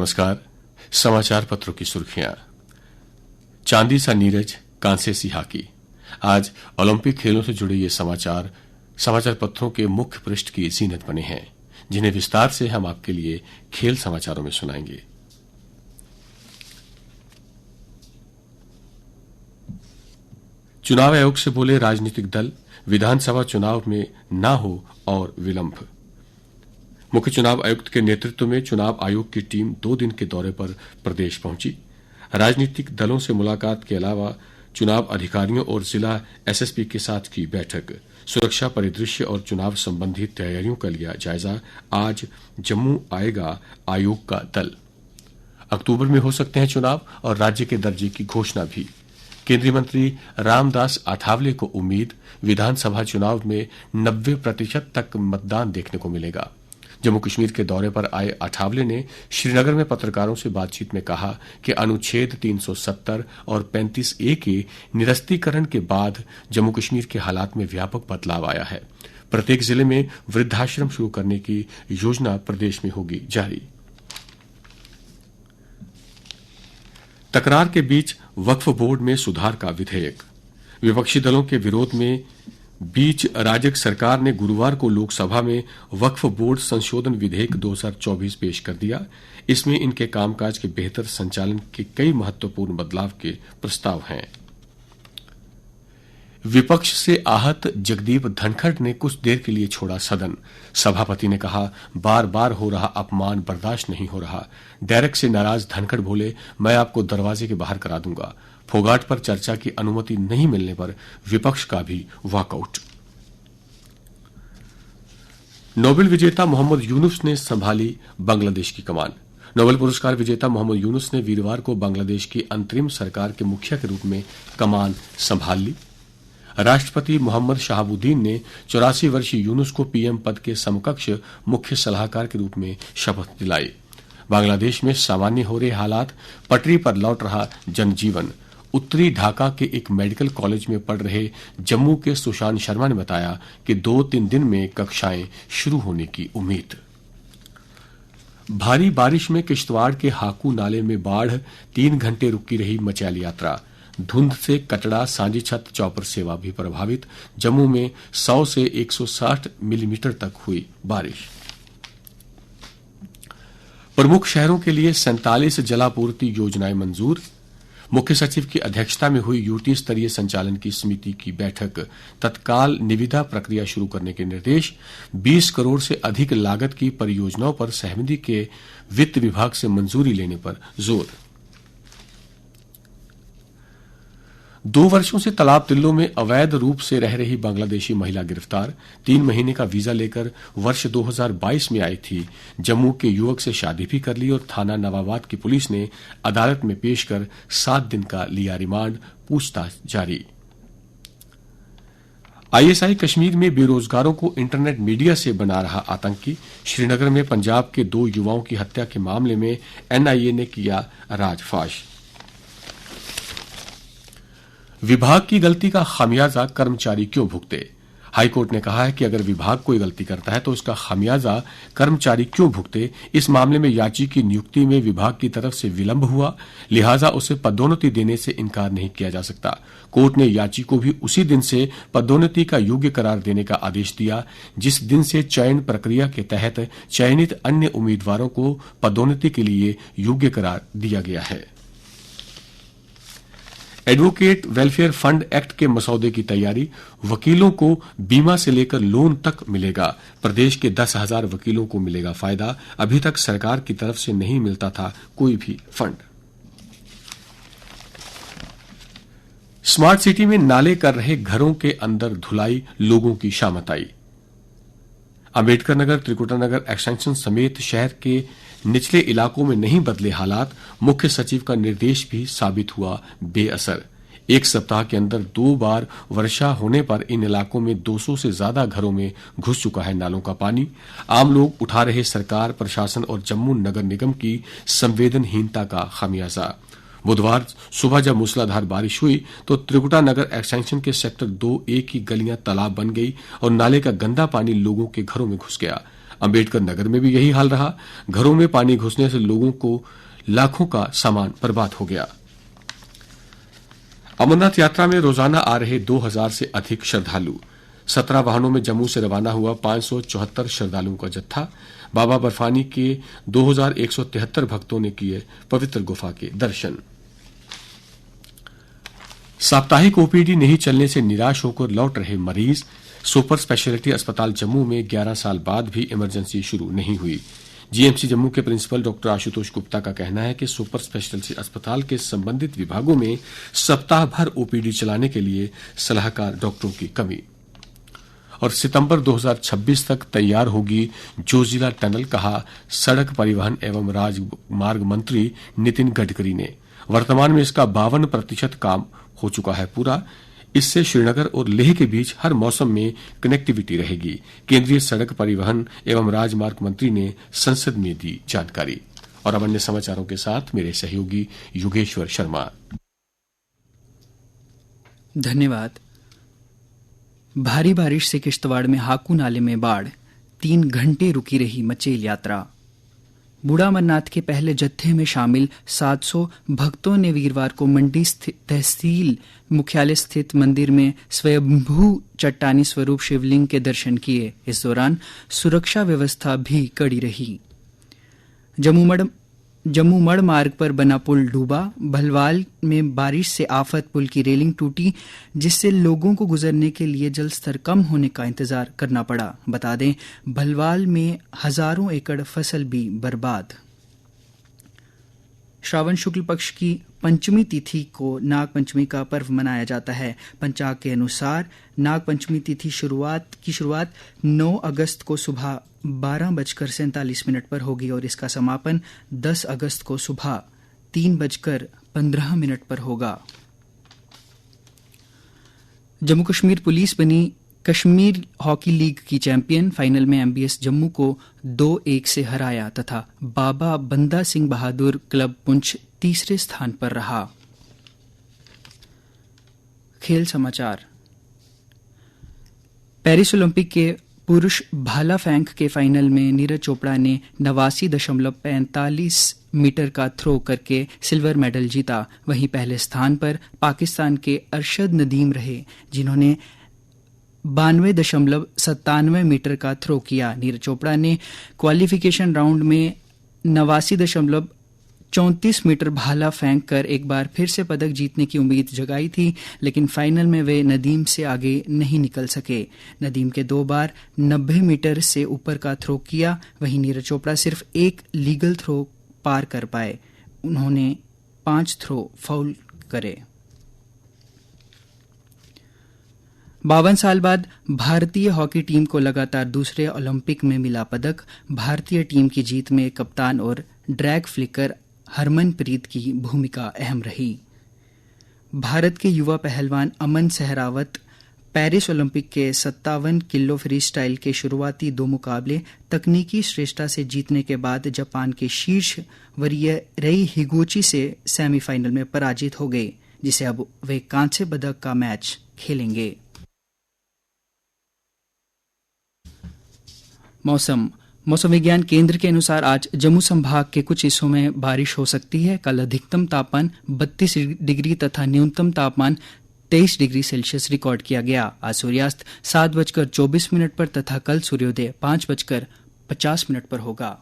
नमस्कार। समाचार पत्रों की सुर्खियां। चांदी सा नीरज, कांसे सी हॉकी। आज ओलंपिक खेलों से जुड़े ये समाचार पत्रों के मुख्य पृष्ठ की जीनत बने हैं, जिन्हें विस्तार से हम आपके लिए खेल समाचारों में सुनाएंगे। चुनाव आयोग से बोले राजनीतिक दल, विधानसभा चुनाव में न हो और विलंब। मुख्य चुनाव आयुक्त के नेतृत्व में चुनाव आयोग की टीम 2 दिन के दौरे पर प्रदेश पहुंची। राजनीतिक दलों से मुलाकात के अलावा चुनाव अधिकारियों और जिला एसएसपी के साथ की बैठक। सुरक्षा परिदृश्य और चुनाव संबंधी तैयारियों का लिया जायजा। आज जम्मू आएगा आयोग का दल। अक्टूबर में हो सकते हैं चुनाव और राज्य के दर्जे की घोषणा भी। केंद्रीय मंत्री रामदास आठावले को उम्मीद, विधानसभा चुनाव में 90% तक मतदान देखने को मिलेगा। जम्मू कश्मीर के दौरे पर आए आठावले ने श्रीनगर में पत्रकारों से बातचीत में कहा कि अनुच्छेद 370 और 35A के निरस्तीकरण के बाद जम्मू कश्मीर के हालात में व्यापक बदलाव आया है। प्रत्येक जिले में वृद्धाश्रम शुरू करने की योजना प्रदेश में होगी जारी। तकरार के बीच वक्फ बोर्ड में सुधार का विधेयक। विपक्षी दलों के विरोध में बीच राजग सरकार ने गुरुवार को लोकसभा में वक्फ बोर्ड संशोधन विधेयक 2024 पेश कर दिया। इसमें इनके कामकाज के बेहतर संचालन के कई महत्वपूर्ण बदलाव के प्रस्ताव हैं। विपक्ष से आहत जगदीप धनखड़ ने कुछ देर के लिए छोड़ा सदन। सभापति ने कहा, बार बार हो रहा अपमान बर्दाश्त नहीं हो रहा। डायरेक्ट से नाराज धनखड़ बोले, मैं आपको दरवाजे के बाहर करा दूंगा। फोगाट पर चर्चा की अनुमति नहीं मिलने पर विपक्ष का भी वॉकआउट। नोबेल विजेता मोहम्मद यूनुस ने संभाली बांग्लादेश की कमान। नोबेल पुरस्कार विजेता मोहम्मद यूनुस ने वीरवार को बांग्लादेश की अंतरिम सरकार के मुखिया के रूप में कमान संभाल ली। राष्ट्रपति मोहम्मद शहाबुद्दीन ने 84 वर्षीय यूनुस को पीएम पद के समकक्ष मुख्य सलाहकार के रूप में शपथ दिलाई। बांग्लादेश में सामान्य हो रहे हालात, पटरी पर लौट रहा जनजीवन। उत्तरी ढाका के एक मेडिकल कॉलेज में पढ़ रहे जम्मू के सुशांत शर्मा ने बताया कि 2-3 दिन में कक्षाएं शुरू होने की उम्मीद। भारी बारिश में किश्तवाड़ के हाकू नाले में बाढ़, 3 घंटे रुकी रही मचैल यात्रा। धुंध से कटड़ा सांझी छत चौपर सेवा भी प्रभावित। जम्मू में 100 से 160 मिलीमीटर तक हुई बारिश। प्रमुख शहरों के लिए 47 जलापूर्ति योजनाएं मंजूर। मुख्य सचिव की अध्यक्षता में हुई यूटी स्तरीय संचालन की समिति की बैठक। तत्काल निविदा प्रक्रिया शुरू करने के निर्देश। 20 करोड़ से अधिक लागत की परियोजनाओं पर सहमति के वित्त विभाग से मंजूरी लेने पर जोर। 2 वर्षों से तालाब तिल्लो में अवैध रूप से रह रही बांग्लादेशी महिला गिरफ्तार। 3 महीने का वीजा लेकर वर्ष 2022 में आई थी। जम्मू के युवक से शादी भी कर ली और थाना नवाबाद की पुलिस ने अदालत में पेश कर 7 दिन का लिया रिमांड। पूछताछ जारी। आईएसआई कश्मीर में बेरोजगारों को इंटरनेट मीडिया से बना रहा आतंकी। श्रीनगर में पंजाब के 2 युवाओं की हत्या के मामले में एनआईए ने किया राजफाश। विभाग की गलती का खामियाजा कर्मचारी क्यों भुगते? हाईकोर्ट ने कहा है कि अगर विभाग कोई गलती करता है तो उसका खामियाजा कर्मचारी क्यों भुगते। इस मामले में याची की नियुक्ति में विभाग की तरफ से विलंब हुआ, लिहाजा उसे पदोन्नति देने से इनकार नहीं किया जा सकता। कोर्ट ने याची को भी उसी दिन से पदोन्नति का योग्य करार देने का आदेश दिया जिस दिन से चयन प्रक्रिया के तहत चयनित अन्य उम्मीदवारों को पदोन्नति के लिए योग्य करार दिया गया है। एडवोकेट वेलफेयर फंड एक्ट के मसौदे की तैयारी। वकीलों को बीमा से लेकर लोन तक मिलेगा। प्रदेश के 10,000 वकीलों को मिलेगा फायदा। अभी तक सरकार की तरफ से नहीं मिलता था कोई भी फंड। स्मार्ट सिटी में नाले कर रहे घरों के अंदर धुलाई, लोगों की शामत आई। अंबेडकर नगर, त्रिकुटा नगर एक्सटेंशन समेत शहर के निचले इलाकों में नहीं बदले हालात। मुख्य सचिव का निर्देश भी साबित हुआ बेअसर। 1 सप्ताह के अंदर 2 बार वर्षा होने पर इन इलाकों में 200 से ज्यादा घरों में घुस चुका है नालों का पानी। आम लोग उठा रहे सरकार, प्रशासन और जम्मू नगर निगम की संवेदनहीनता का खामियाजा। बुधवार सुबह जब मूसलाधार बारिश हुई तो त्रिकुटा नगर एक्सटेंशन के सेक्टर 2A की गलियां तालाब बन गई और नाले का गंदा पानी लोगों के घरों में घुस गया। अंबेडकर नगर में भी यही हाल रहा। घरों में पानी घुसने से लोगों को लाखों का सामान बर्बाद हो गया। अमरनाथ यात्रा में रोजाना आ रहे 2000 से अधिक श्रद्धालु। 17 वाहनों में जम्मू से रवाना हुआ 574 श्रद्धालुओं का जत्था। बाबा बर्फानी के 2173 भक्तों ने किए पवित्र गुफा के दर्शन। साप्ताहिक ओपीडी नहीं चलने से निराश होकर लौट रहे मरीज। सुपर स्पेशलिटी अस्पताल जम्मू में 11 साल बाद भी इमरजेंसी शुरू नहीं हुई। जीएमसी जम्मू के प्रिंसिपल डॉक्टर आशुतोष गुप्ता का कहना है कि सुपर स्पेशलिटी अस्पताल के संबंधित विभागों में सप्ताह भर ओपीडी चलाने के लिए सलाहकार डॉक्टरों की कमी। और सितंबर 2026 तक तैयार होगी जोजिला टनल, कहा सड़क परिवहन एवं राजमार्ग मंत्री नितिन गडकरी ने। वर्तमान में इसका 52% काम हो चुका है पूरा। इससे श्रीनगर और लेह के बीच हर मौसम में कनेक्टिविटी रहेगी। केंद्रीय सड़क परिवहन एवं राजमार्ग मंत्री ने संसद में दी जानकारी। और अब अन्य समाचारों के साथ मेरे सहयोगी योगेश्वर शर्मा। धन्यवाद। भारी बारिश से किश्तवाड़ में हाकू नाले में बाढ़, 3 घंटे रुकी रही मचेल यात्रा। बूढ़ा अमरनाथ के पहले जत्थे में शामिल 700 भक्तों ने वीरवार को मंडी तहसील मुख्यालय स्थित मंदिर में स्वयंभू चट्टानी स्वरूप शिवलिंग के दर्शन किए। इस दौरान सुरक्षा व्यवस्था भी कड़ी रही। जम्मू मड़ मार्ग पर बना पुल डूबा। भलवाल में बारिश से आफत पुल की रेलिंग टूटी, जिससे लोगों को गुजरने के लिए जल स्तर कम होने का इंतजार करना पड़ा। बता दें, भलवाल में हजारों एकड़ फसल भी बर्बाद। श्रावण शुक्ल पक्ष की पंचमी तिथि को नाग पंचमी का पर्व मनाया जाता है। पंचांग के अनुसार नाग पंचमी तिथि की शुरुआत 9 अगस्त को सुबह 12:47 पर होगी और इसका समापन 10 अगस्त को सुबह 3:15 पर होगा। जम्मू कश्मीर पुलिस बनी कश्मीर हॉकी लीग की चैंपियन। फाइनल में एमबीएस जम्मू को 2-1 से हराया तथा बाबा बंदा सिंह बहादुर क्लब पुंछ तीसरे स्थान पर रहा। खेल समाचार। पेरिस ओलंपिक के पुरुष भाला फेंक के फाइनल में नीरज चोपड़ा ने 89.45 मीटर का थ्रो करके सिल्वर मेडल जीता। वहीं पहले स्थान पर पाकिस्तान के अरशद नदीम रहे, जिन्होंने 92.97 मीटर का थ्रो किया। नीरज चोपड़ा ने क्वालिफिकेशन राउंड में 89.34 मीटर भाला फेंक कर एक बार फिर से पदक जीतने की उम्मीद जगाई थी, लेकिन फाइनल में वे नदीम से आगे नहीं निकल सके। नदीम के 2 बार 90 मीटर से ऊपर का थ्रो किया। वहीं नीरज चोपड़ा सिर्फ एक लीगल थ्रो पार कर पाए। उन्होंने 5 थ्रो फाउल करे। 52 साल बाद भारतीय हॉकी टीम को लगातार दूसरे ओलंपिक में मिला पदक। भारतीय टीम की जीत में कप्तान और ड्रैग फ्लिकर हरमनप्रीत की भूमिका अहम रही। भारत के युवा पहलवान अमन सहरावत पेरिस ओलंपिक के 57 किलो फ्री स्टाइल के शुरुआती 2 मुकाबले तकनीकी श्रेष्ठता से जीतने के बाद जापान के शीर्ष वरीय रई हिगोची से सेमीफाइनल में पराजित हो गए, जिसे अब वे कांस्य पदक का मैच खेलेंगे। मौसम विज्ञान केंद्र के अनुसार आज जम्मू संभाग के कुछ हिस्सों में बारिश हो सकती है। कल अधिकतम तापमान 32 डिग्री तथा न्यूनतम तापमान 23 डिग्री सेल्सियस रिकॉर्ड किया गया। आज सूर्यास्त 7:24 पर तथा कल सूर्योदय 5:50 पर होगा।